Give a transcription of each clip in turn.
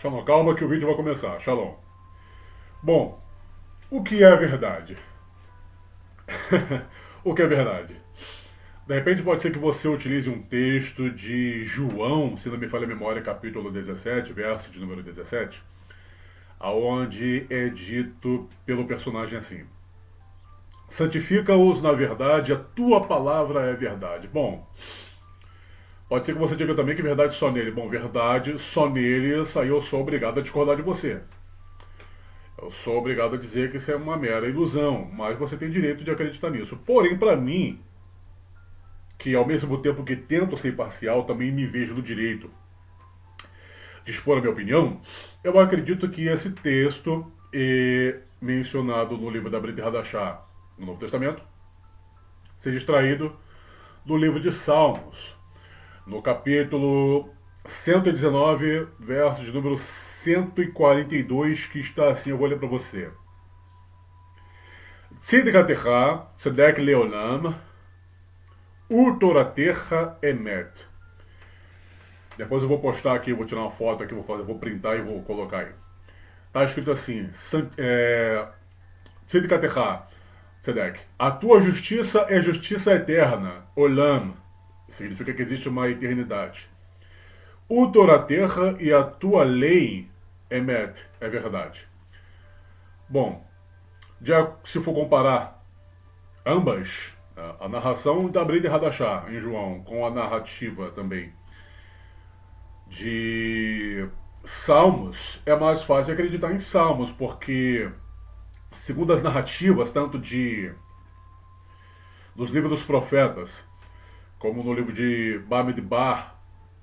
Shalom, calma que o vídeo vai começar. Shalom. Bom, o que é verdade? O que é verdade? De repente pode ser que você utilize um texto de João, se não me falha a memória, capítulo 17, verso de número 17, aonde é dito pelo personagem assim: santifica-os na verdade, a tua palavra é verdade. Bom, pode ser que você diga também que verdade só nele. Bom, verdade só nele, aí eu sou obrigado a discordar de você. Eu sou obrigado a dizer que isso é uma mera ilusão, mas você tem direito de acreditar nisso. Porém, para mim, que ao mesmo tempo que tento ser imparcial, também me vejo no direito de expor a minha opinião, eu acredito que esse texto mencionado no livro da Brit Hadashah, no Novo Testamento, seja extraído do livro de Salmos, no capítulo 119, versos de número 142, que está assim, eu vou ler para você. Tzidkatecha, tzedek leolam, utoratecha emet. Depois eu vou postar aqui, vou tirar uma foto aqui, vou printar e vou colocar aí. Tá escrito assim, Tzidkatecha, tzedek. A tua justiça é justiça eterna, olam. Significa que existe uma eternidade. Utoratecha e a tua lei, emet, é verdade. Bom, se for comparar ambas, a narração da Brit Hadashah em João com a narrativa também de Salmos, é mais fácil acreditar em Salmos, porque segundo as narrativas, tanto dos livros dos profetas, como no livro de Bamidbar,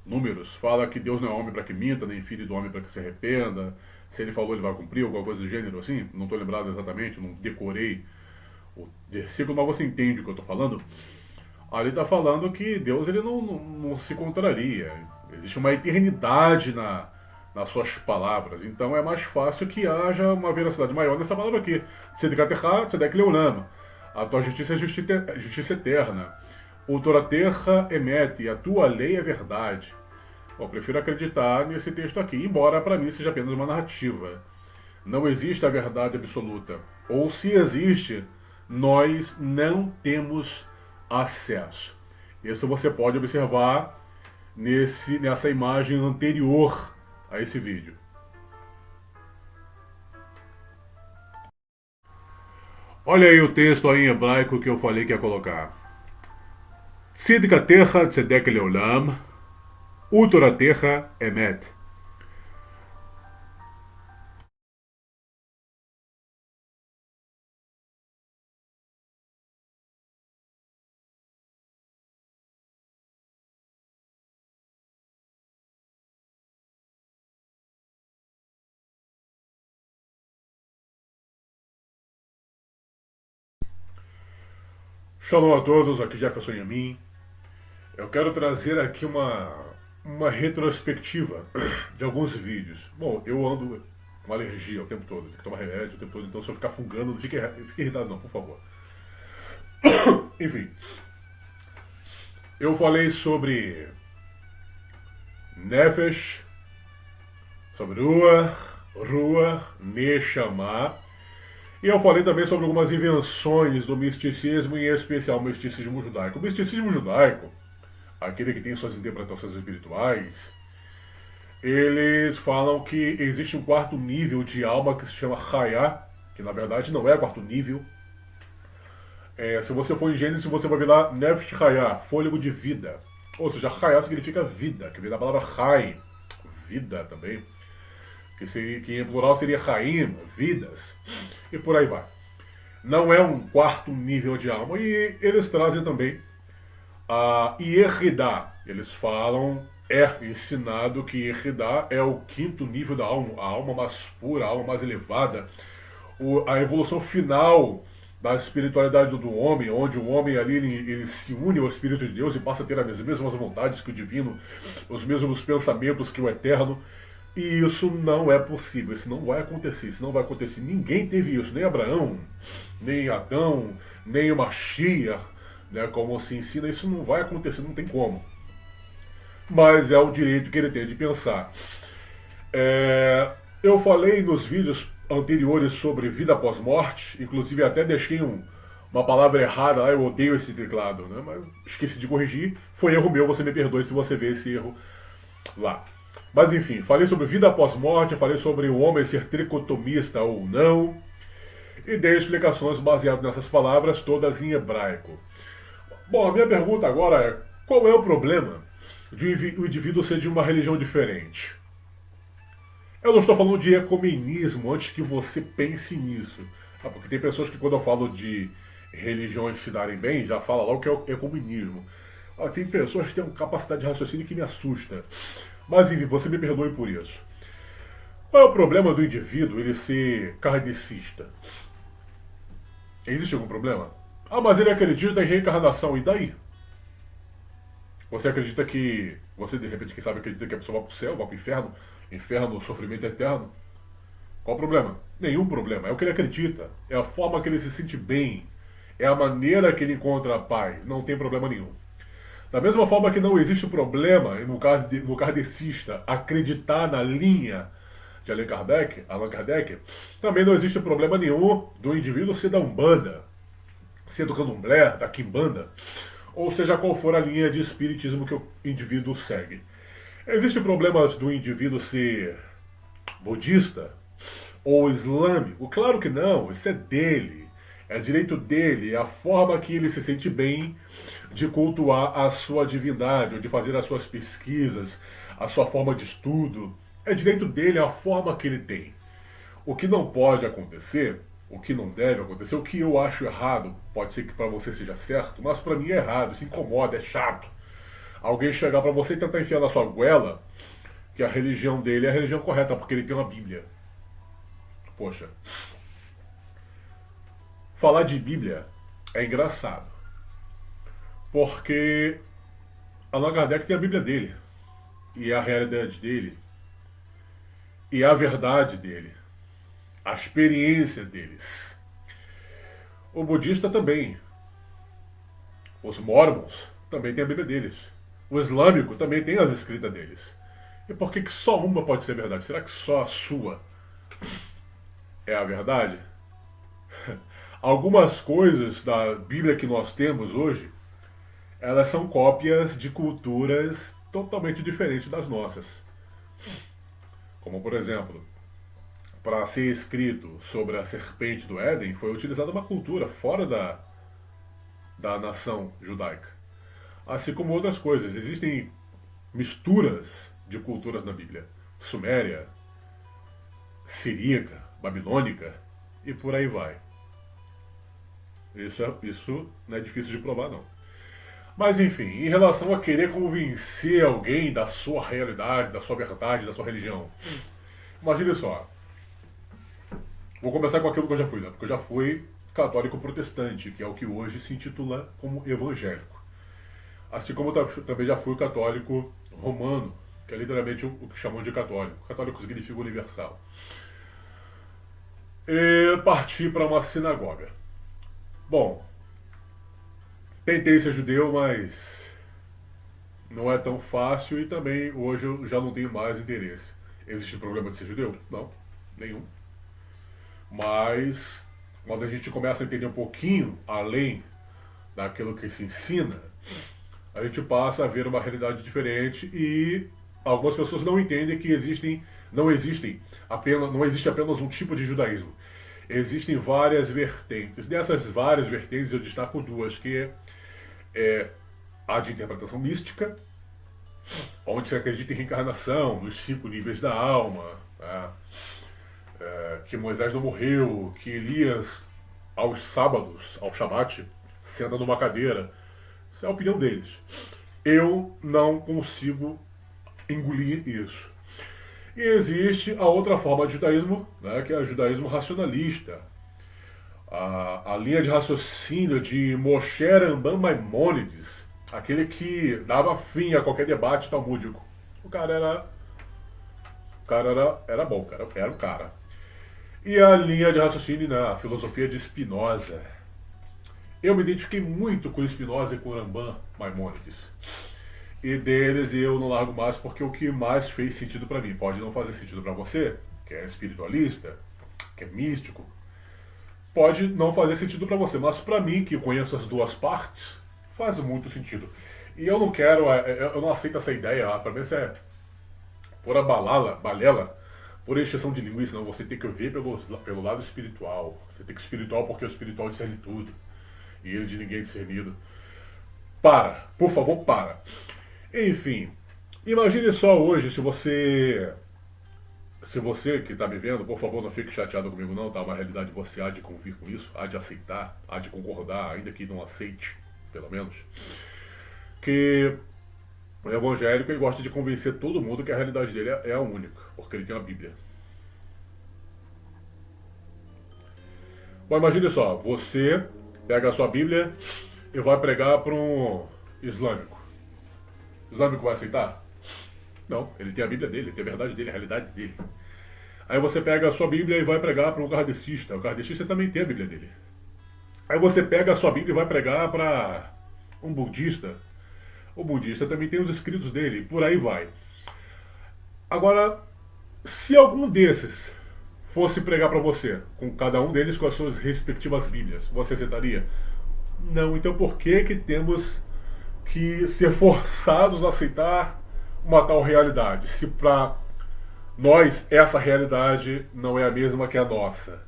Números, fala que Deus não é homem para que minta, nem filho do homem para que se arrependa. Se ele falou, ele vai cumprir, alguma coisa do gênero assim. Não estou lembrado exatamente, não decorei o versículo, mas você entende o que eu estou falando. Ali está falando que Deus ele não se contraria. Existe uma eternidade nas suas palavras. Então é mais fácil que haja uma veracidade maior nessa palavra aqui. Tzedekatecha, tzedek leolam. A tua justiça é justiça eterna. O Toratecha emet, e a tua lei é verdade. Bom, eu prefiro acreditar nesse texto aqui, embora para mim seja apenas uma narrativa. Não existe a verdade absoluta. Ou se existe, nós não temos acesso. Isso você pode observar nessa imagem anterior a esse vídeo. Olha aí o texto aí em hebraico que eu falei que ia colocar. Tzidkatecha tzedek leolam, utoratecha emet. Shalom a todos, aqui Jefferson Yamin. Eu quero trazer aqui uma retrospectiva de alguns vídeos. Bom, eu ando com alergia o tempo todo, tenho que tomar remédio o tempo todo, então se eu ficar fungando, não fique irritado não, por favor. Enfim, eu falei sobre Nefesh, sobre Ruach, Neshama, e eu falei também sobre algumas invenções do misticismo, em especial o misticismo judaico. O misticismo judaico, aquele que tem suas interpretações espirituais, eles falam que existe um quarto nível de alma que se chama Hayá, que na verdade não é quarto nível. Se você for em Gênesis, você vai ver lá Nefesh Hayá, fôlego de vida. Ou seja, Hayá significa vida, que vem da palavra Hay, vida também, que em plural seria Haim, vidas, e por aí vai. Não é um quarto nível de alma. E eles trazem também a Yehidá. Eles falam, é ensinado que Yehidá é o quinto nível da alma, a alma mais pura, a alma mais elevada, a evolução final da espiritualidade do homem, onde o homem ali ele se une ao Espírito de Deus e passa a ter as mesmas vontades que o divino, os mesmos pensamentos que o eterno. E isso não é possível, isso não vai acontecer, isso não vai acontecer. Ninguém teve isso, nem Abraão, nem Adão, nem o Mashiach, né, como se ensina, isso não vai acontecer, não tem como. Mas é o direito que ele tem de pensar. É, eu falei nos vídeos anteriores sobre vida após morte, inclusive até deixei uma palavra errada lá, eu odeio esse teclado, né? Mas esqueci de corrigir, foi erro meu, você me perdoe se você vê esse erro lá. Mas enfim, falei sobre vida após morte, falei sobre o homem ser tricotomista ou não, e dei explicações baseadas nessas palavras, todas em hebraico. Bom, a minha pergunta agora é: qual é o problema de o indivíduo ser de uma religião diferente? Eu não estou falando de ecumenismo antes que você pense nisso. Porque tem pessoas que, quando eu falo de religiões se darem bem, já falam logo que é o ecumenismo. Tem pessoas que têm uma capacidade de raciocínio que me assusta. Mas enfim, você me perdoe por isso. Qual é o problema do indivíduo ele ser kardecista? Existe algum problema? Ah, mas ele acredita em reencarnação, e daí? Você acredita que. Você de repente, quem sabe, acredita que a pessoa vai para o céu, vai para o inferno? Inferno, sofrimento eterno? Qual o problema? Nenhum problema. É o que ele acredita. É a forma que ele se sente bem. É a maneira que ele encontra a paz. Não tem problema nenhum. Da mesma forma que não existe problema, no caso no kardecista, acreditar na linha de Allan Kardec, também não existe problema nenhum do indivíduo ser da Umbanda, ser do Candomblé, da Quimbanda, ou seja qual for a linha de espiritismo que o indivíduo segue. Existem problemas do indivíduo ser budista ou islâmico? Claro que não, isso é dele. É direito dele, é a forma que ele se sente bem de cultuar a sua divindade, ou de fazer as suas pesquisas, a sua forma de estudo. É direito dele, é a forma que ele tem. O que não pode acontecer, o que não deve acontecer, o que eu acho errado, pode ser que para você seja certo, mas para mim é errado, isso incomoda, é chato. Alguém chegar para você e tentar enfiar na sua goela que a religião dele é a religião correta, porque ele tem uma Bíblia. Poxa, falar de Bíblia é engraçado, porque Allan Kardec tem a Bíblia dele, e é a realidade dele, e é a verdade dele, a experiência deles. O budista também, os mormons também têm a Bíblia deles, o islâmico também tem as escritas deles. E por que só uma pode ser verdade? Será que só a sua é a verdade? Algumas coisas da Bíblia que nós temos hoje, elas são cópias de culturas totalmente diferentes das nossas. Como, por exemplo, para ser escrito sobre a serpente do Éden, foi utilizada uma cultura fora da nação judaica. Assim como outras coisas. Existem misturas de culturas na Bíblia. Suméria, siríaca, babilônica e por aí vai. Isso não é difícil de provar, não. Mas enfim, em relação a querer convencer alguém da sua realidade, da sua verdade, da sua religião. Imagine só. Vou começar com aquilo que eu já fui, né? Porque eu já fui católico protestante, que é o que hoje se intitula como evangélico. Assim como eu também já fui católico romano, que é literalmente o que chamam de católico. Católico significa universal. E parti para uma sinagoga. Bom, tentei ser judeu, mas não é tão fácil e também hoje eu já não tenho mais interesse. Existe problema de ser judeu? Não, nenhum. Mas quando a gente começa a entender um pouquinho além daquilo que se ensina, a gente passa a ver uma realidade diferente e algumas pessoas não entendem que não existe apenas um tipo de judaísmo. Existem várias vertentes. Dessas várias vertentes eu destaco duas, que é a de interpretação mística, onde se acredita em reencarnação, nos 5 níveis da alma, tá? Que Moisés não morreu, que Elias, aos sábados, ao Shabat, senta numa cadeira. Essa é a opinião deles. Eu não consigo engolir isso. E existe a outra forma de judaísmo, né, que é o judaísmo racionalista. A linha de raciocínio de Moshe Rambam Maimônides, aquele que dava fim a qualquer debate talmúdico. O cara era bom, era o cara. E a linha de raciocínio na filosofia de Spinoza. Eu me identifiquei muito com Spinoza e com Rambam Maimônides. E deles eu não largo mais porque o que mais fez sentido para mim pode não fazer sentido para você, que é espiritualista, que é místico, pode não fazer sentido para você, mas para mim, que conheço as duas partes, faz muito sentido. E eu não quero, eu não aceito essa ideia, para mim isso é pura balela, por exceção de linguiça, não, você tem que ver pelo lado espiritual, você tem que espiritual porque o espiritual discerne tudo, e ele de ninguém é discernido. Para, por favor, para. Enfim, imagine só hoje se você que está me vendo, por favor, não fique chateado comigo não, tá? Uma realidade você há de convir com isso, há de aceitar, há de concordar, ainda que não aceite, pelo menos, que o evangélico ele gosta de convencer todo mundo que a realidade dele é a única, porque ele tem a Bíblia. Bom, imagine só, você pega a sua Bíblia e vai pregar para um islâmico. O islâmico vai aceitar? Não, ele tem a Bíblia dele, ele tem a verdade dele, a realidade dele. Aí você pega a sua Bíblia e vai pregar para um kardecista. O kardecista também tem a Bíblia dele. Aí você pega a sua Bíblia e vai pregar para um budista. O budista também tem os escritos dele, por aí vai. Agora, se algum desses fosse pregar para você, com cada um deles com as suas respectivas Bíblias, você aceitaria? Não, então por que que temos que ser forçados a aceitar uma tal realidade? Se para nós essa realidade não é a mesma que a nossa.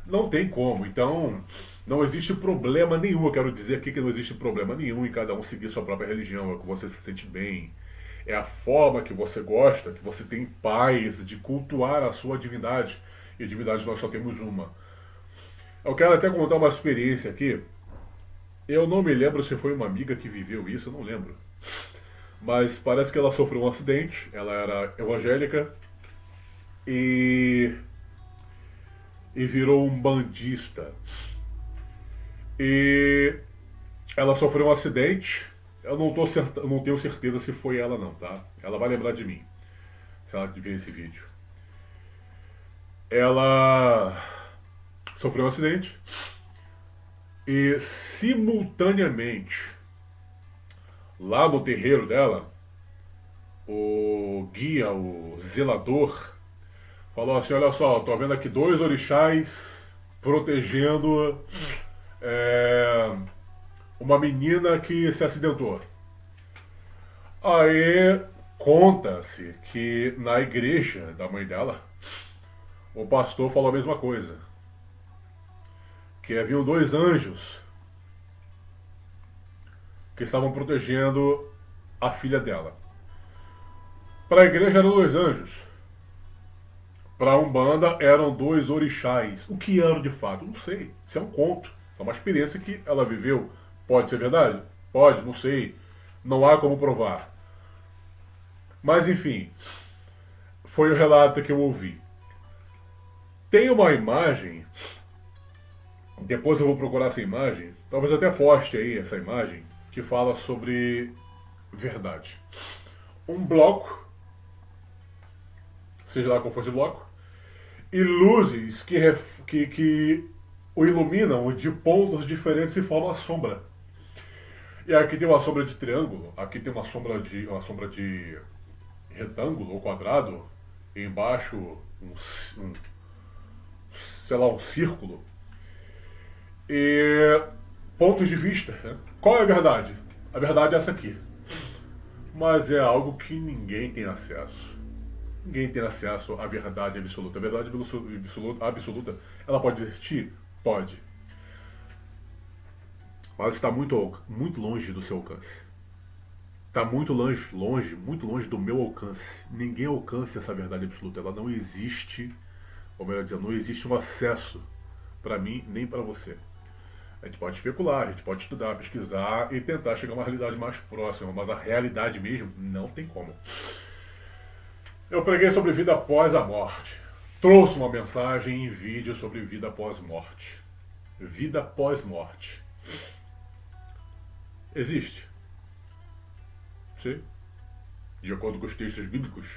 Não tem como. Então, não existe problema nenhum. Eu quero dizer aqui que não existe problema nenhum em cada um seguir sua própria religião. É o que você se sente bem. É a forma que você gosta, que você tem paz de cultuar a sua divindade. E divindade nós só temos uma. Eu quero até contar uma experiência aqui. Eu não me lembro se foi uma amiga que viveu isso, eu não lembro. Mas parece que ela sofreu um acidente. Ela era evangélica e virou um bandista. E ela sofreu um acidente. Eu não tenho certeza se foi ela não, tá? Ela vai lembrar de mim, se ela ver esse vídeo. Ela sofreu um acidente e simultaneamente lá no terreiro dela, o guia, o zelador, falou assim, olha só, tô vendo aqui dois orixás protegendo uma menina que se acidentou. Aí conta-se que na igreja da mãe dela, o pastor falou a mesma coisa. Que haviam dois anjos que estavam protegendo a filha dela. Para a igreja eram dois anjos. Para a Umbanda eram dois orixás. O que eram de fato? Não sei. Isso é um conto. É uma experiência que ela viveu. Pode ser verdade? Pode, não sei. Não há como provar. Mas enfim, foi o relato que eu ouvi. Tem uma imagem, depois eu vou procurar essa imagem, talvez até poste aí essa imagem, que fala sobre verdade. Um bloco, seja lá qual for esse bloco, e luzes que o iluminam de pontos diferentes e formam a sombra. E aqui tem uma sombra de triângulo, aqui tem uma sombra de retângulo ou quadrado, e embaixo sei lá, um círculo. E pontos de vista. Né? Qual é a verdade? A verdade é essa aqui. Mas é algo que ninguém tem acesso. Ninguém tem acesso à verdade absoluta. A verdade absoluta, ela pode existir? Pode. Mas está muito, muito longe do seu alcance. Está muito muito longe do meu alcance. Ninguém alcança essa verdade absoluta. Ela não existe, ou melhor dizendo, não existe um acesso para mim nem para você. A gente pode especular, a gente pode estudar, pesquisar e tentar chegar a uma realidade mais próxima, mas a realidade mesmo não tem como. Eu preguei sobre vida após a morte. Trouxe uma mensagem em vídeo sobre vida após morte. Vida após morte. Existe. Sim. De acordo com os textos bíblicos.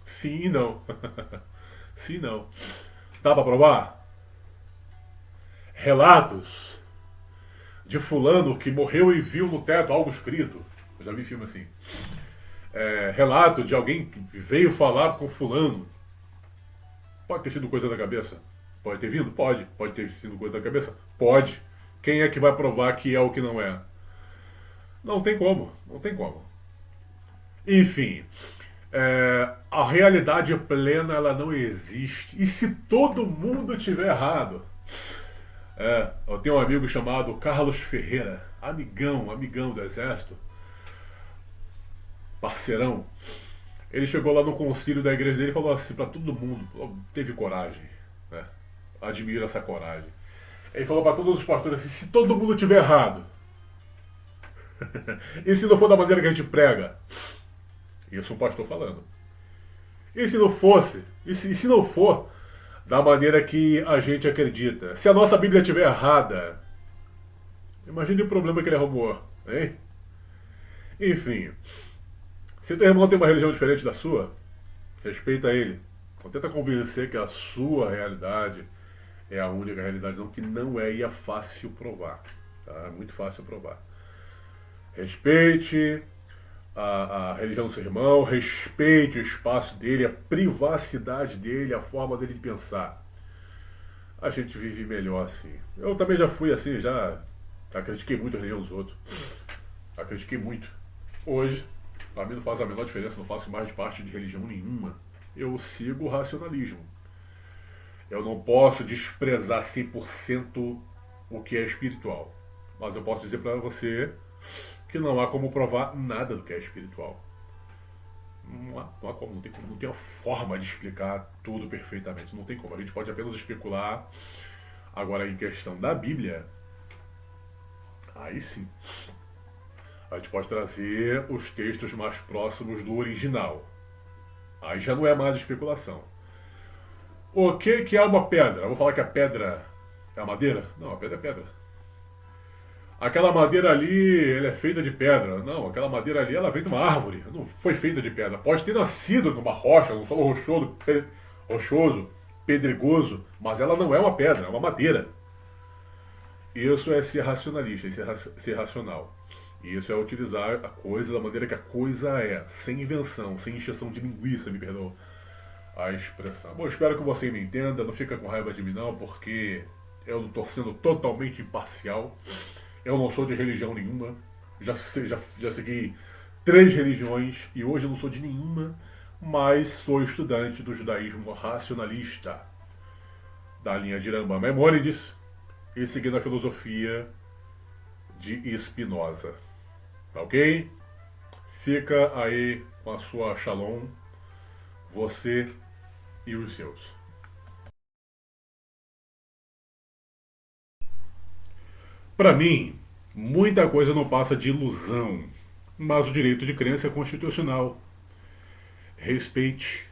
Sim e não. Sim e não. Dá para provar? Relatos de fulano que morreu e viu no teto algo escrito. Eu já vi filme assim. Relato de alguém que veio falar com fulano. Pode ter sido coisa da cabeça? Pode ter vindo? Pode. Pode ter sido coisa da cabeça? Pode. Quem é que vai provar que é o que não é? Não tem como. Não tem como. Enfim, a realidade plena ela não existe. E se todo mundo tiver errado? Eu tenho um amigo chamado Carlos Ferreira, amigão do exército, parceirão. Ele chegou lá no concílio da igreja dele e falou assim para todo mundo, teve coragem, né? Admiro essa coragem. Ele falou para todos os pastores assim, se todo mundo tiver errado, e se não for da maneira que a gente prega, isso um pastor falando. E se não fosse, e se não for da maneira que a gente acredita, se a nossa Bíblia estiver errada, imagine o problema que ele arrumou, hein? Enfim, se teu irmão tem uma religião diferente da sua, respeita ele. Não tenta convencer que a sua realidade é a única realidade, não, que não é e é fácil provar. Tá? É muito fácil provar. Respeite a religião do seu irmão, respeite o espaço dele, a privacidade dele, a forma dele de pensar. A gente vive melhor assim. Eu também já fui assim, já critiquei muito a religião dos outros. Critiquei muito. Hoje, para mim não faz a menor diferença, não faço mais parte de religião nenhuma. Eu sigo o racionalismo. Eu não posso desprezar 100% o que é espiritual. Mas eu posso dizer para você que não há como provar nada do que é espiritual. Não há como, não tem uma forma de explicar tudo perfeitamente. Não tem como. A gente pode apenas especular. Agora, em questão da Bíblia, aí sim. A gente pode trazer os textos mais próximos do original. Aí já não é mais especulação. O que é uma pedra? Eu vou falar que a pedra é a madeira? Não, a pedra é pedra. Aquela madeira ali, ela é feita de pedra. Não, aquela madeira ali, ela vem de uma árvore. Não foi feita de pedra. Pode ter nascido numa rocha, num solo rochoso, pedregoso, mas ela não é uma pedra, é uma madeira. Isso é ser racionalista, isso é ser racional. Isso é utilizar a coisa da maneira que a coisa é, sem invenção, sem encheção de linguiça, me perdoa a expressão. Bom, espero que você me entenda, não fica com raiva de mim não, porque eu não estou sendo totalmente imparcial. Eu não sou de religião nenhuma, já segui 3 religiões e hoje eu não sou de nenhuma, mas sou estudante do judaísmo racionalista, da linha de Rambam Maimônides, e seguindo a filosofia de Spinoza. Tá ok? Fica aí com a sua shalom, você e os seus. Para mim, muita coisa não passa de ilusão, mas o direito de crença é constitucional. Respeite